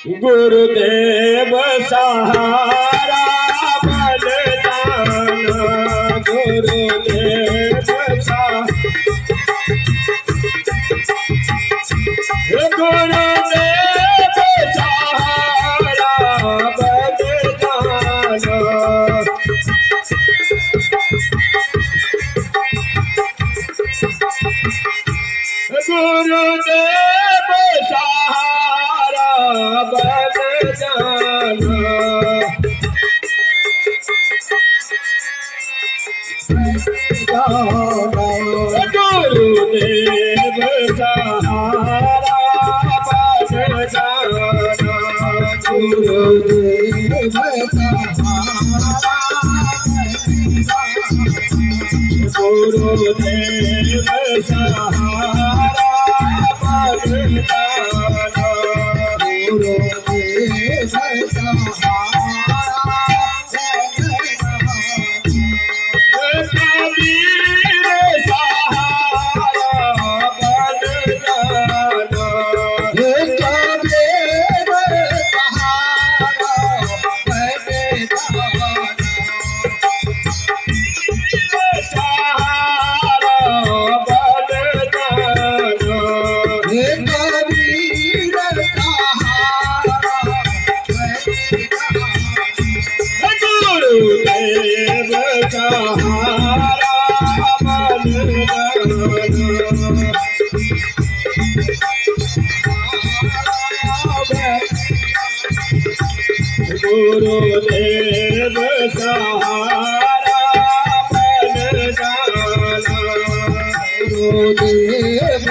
गुरुदेव सहारा बन जाना, गुरुदेव सहारा, गुरुदेव सहारा बन जाना। गुरुदेव सहारा बन जाना। गुरुदेव सहारा बन जाना, गुरुदेव गुरुदेव सहारा बन जाना, गुरुदेव कबीर सहारा बन जाना, कबीर सहारा बन सहारा बन जाना, कबीर गुरुदेव सहारा बन जाना। गुरुदेव सहारा बन जाना, गुरुदेव